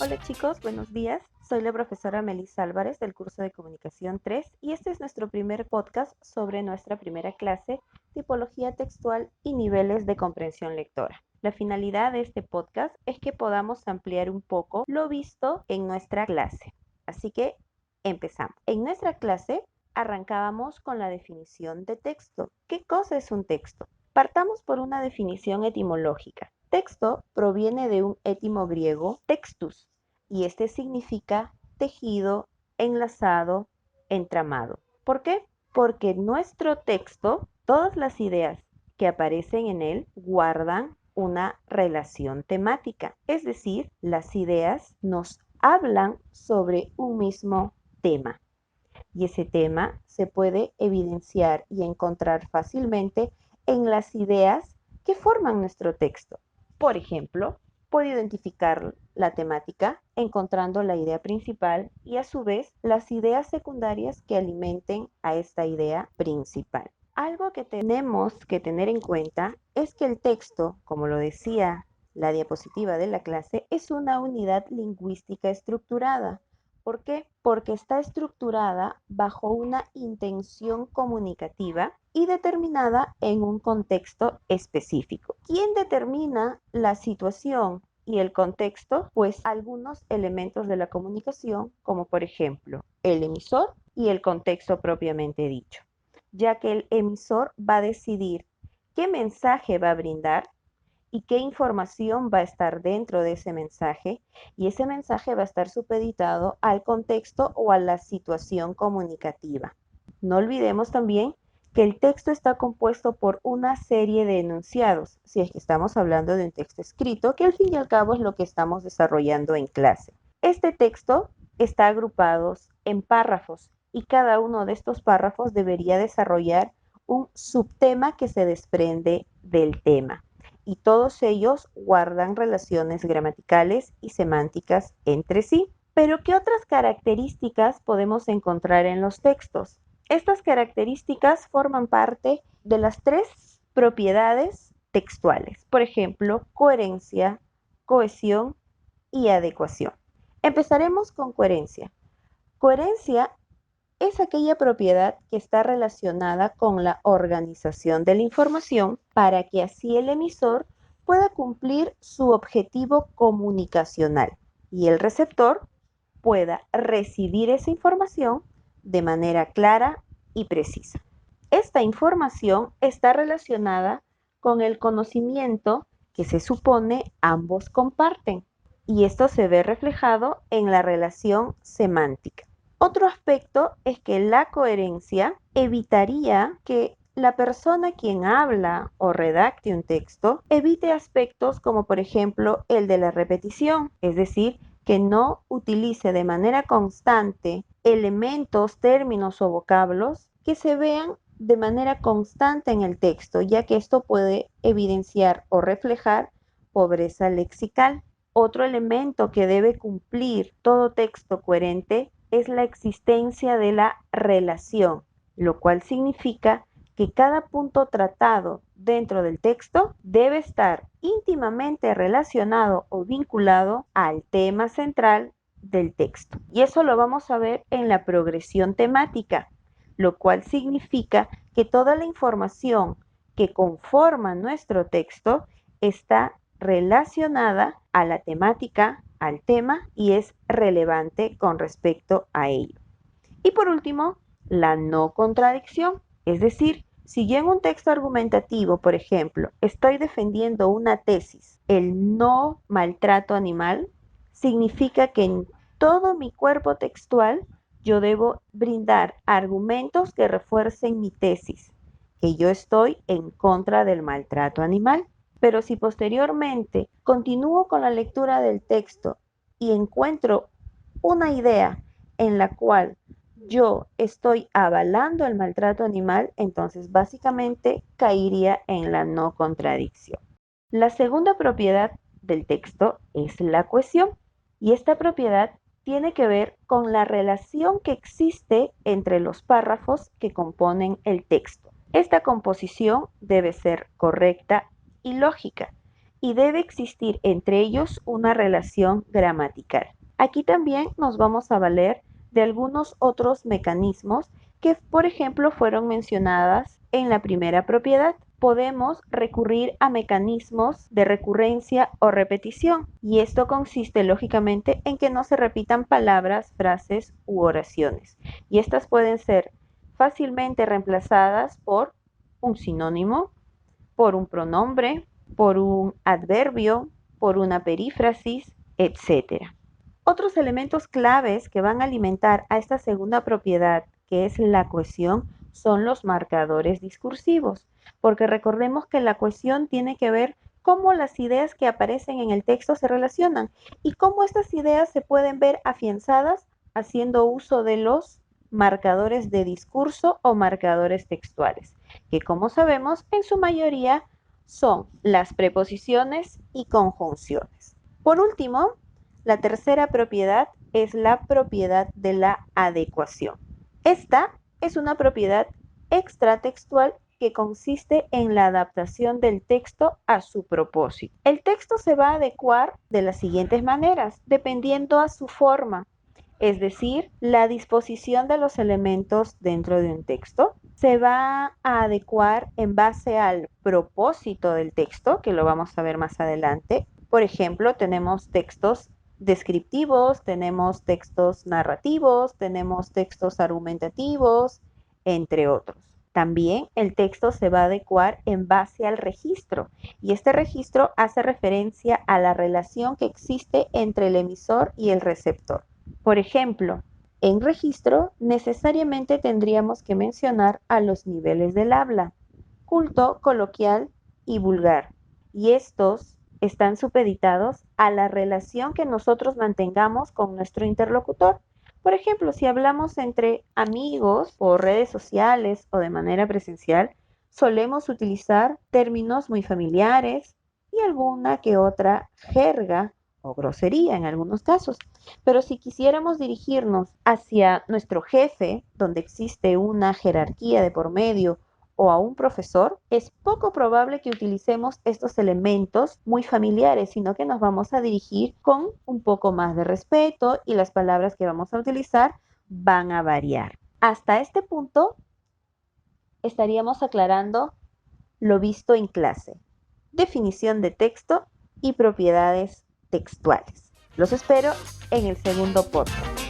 Hola chicos, buenos días. Soy la profesora Melissa Álvarez del curso de Comunicación 3 y este es nuestro primer podcast sobre nuestra primera clase, tipología textual y niveles de comprensión lectora. La finalidad de este podcast es que podamos ampliar un poco lo visto en nuestra clase. Así que empezamos. En nuestra clase arrancábamos con la definición de texto. ¿Qué cosa es un texto? Partamos por una definición etimológica. Texto proviene de un etimo griego textus y este significa tejido, enlazado, entramado. ¿Por qué? Porque nuestro texto, todas las ideas que aparecen en él guardan una relación temática, es decir, las ideas nos hablan sobre un mismo tema y ese tema se puede evidenciar y encontrar fácilmente en las ideas que forman nuestro texto. Por ejemplo, puedo identificar la temática encontrando la idea principal y a su vez las ideas secundarias que alimenten a esta idea principal. Algo que tenemos que tener en cuenta es que el texto, como lo decía la diapositiva de la clase, es una unidad lingüística estructurada. ¿Por qué? Porque está estructurada bajo una intención comunicativa y determinada en un contexto específico. ¿Quién determina la situación y el contexto? Pues algunos elementos de la comunicación, como por ejemplo el emisor y el contexto propiamente dicho, ya que el emisor va a decidir qué mensaje va a brindar y qué información va a estar dentro de ese mensaje, y ese mensaje va a estar supeditado al contexto o a la situación comunicativa. No olvidemos también que el texto está compuesto por una serie de enunciados, si es que estamos hablando de un texto escrito, que al fin y al cabo es lo que estamos desarrollando en clase. Este texto está agrupado en párrafos y cada uno de estos párrafos debería desarrollar un subtema que se desprende del tema y todos ellos guardan relaciones gramaticales y semánticas entre sí. Pero ¿qué otras características podemos encontrar en los textos? Estas características forman parte de las tres propiedades textuales, por ejemplo, coherencia, cohesión y adecuación. Empezaremos con coherencia. Coherencia es aquella propiedad que está relacionada con la organización de la información para que así el emisor pueda cumplir su objetivo comunicacional y el receptor pueda recibir esa información de manera clara y precisa. Esta información está relacionada con el conocimiento que se supone ambos comparten y esto se ve reflejado en la relación semántica. Otro aspecto es que la coherencia evitaría que la persona quien habla o redacte un texto evite aspectos como por ejemplo el de la repetición, es decir, que no utilice de manera constante elementos, términos o vocablos que se vean de manera constante en el texto, ya que esto puede evidenciar o reflejar pobreza lexical. Otro elemento que debe cumplir todo texto coherente es la existencia de la relación, lo cual significa que cada punto tratado dentro del texto debe estar íntimamente relacionado o vinculado al tema central del texto. Y eso lo vamos a ver en la progresión temática, lo cual significa que toda la información que conforma nuestro texto está relacionada a la temática, al tema y es relevante con respecto a ello. Y por último, la no contradicción, es decir, si yo en un texto argumentativo, por ejemplo, estoy defendiendo una tesis, el no maltrato animal, significa que en todo mi cuerpo textual yo debo brindar argumentos que refuercen mi tesis, que yo estoy en contra del maltrato animal. Pero si posteriormente continúo con la lectura del texto y encuentro una idea en la cual yo estoy avalando el maltrato animal, entonces básicamente caería en la no contradicción. La segunda propiedad del texto es la cohesión y esta propiedad tiene que ver con la relación que existe entre los párrafos que componen el texto. Esta composición debe ser correcta y lógica y debe existir entre ellos una relación gramatical. Aquí también nos vamos a valer de algunos otros mecanismos que, por ejemplo, fueron mencionadas en la primera propiedad. Podemos recurrir a mecanismos de recurrencia o repetición, y esto consiste lógicamente en que no se repitan palabras, frases u oraciones, y estas pueden ser fácilmente reemplazadas por un sinónimo, por un pronombre, por un adverbio, por una perífrasis, etc. Otros elementos claves que van a alimentar a esta segunda propiedad, que es la cohesión, son los marcadores discursivos, porque recordemos que la cohesión tiene que ver cómo las ideas que aparecen en el texto se relacionan y cómo estas ideas se pueden ver afianzadas haciendo uso de los marcadores de discurso o marcadores textuales, que como sabemos en su mayoría son las preposiciones y conjunciones. Por último, la tercera propiedad es la propiedad de la adecuación. Esta es una propiedad extratextual que consiste en la adaptación del texto a su propósito. El texto se va a adecuar de las siguientes maneras, dependiendo a su forma, es decir, la disposición de los elementos dentro de un texto se va a adecuar en base al propósito del texto, que lo vamos a ver más adelante. Por ejemplo, tenemos textos descriptivos, tenemos textos narrativos, tenemos textos argumentativos, entre otros. También el texto se va a adecuar en base al registro, y este registro hace referencia a la relación que existe entre el emisor y el receptor. Por ejemplo, en registro necesariamente tendríamos que mencionar a los niveles del habla, culto, coloquial y vulgar, y estos están supeditados a la relación que nosotros mantengamos con nuestro interlocutor. Por ejemplo, si hablamos entre amigos por redes sociales o de manera presencial, solemos utilizar términos muy familiares y alguna que otra jerga o grosería en algunos casos. Pero si quisiéramos dirigirnos hacia nuestro jefe, donde existe una jerarquía de por medio, o a un profesor, es poco probable que utilicemos estos elementos muy familiares, sino que nos vamos a dirigir con un poco más de respeto y las palabras que vamos a utilizar van a variar. Hasta este punto estaríamos aclarando lo visto en clase, definición de texto y propiedades textuales. Los espero en el segundo podcast.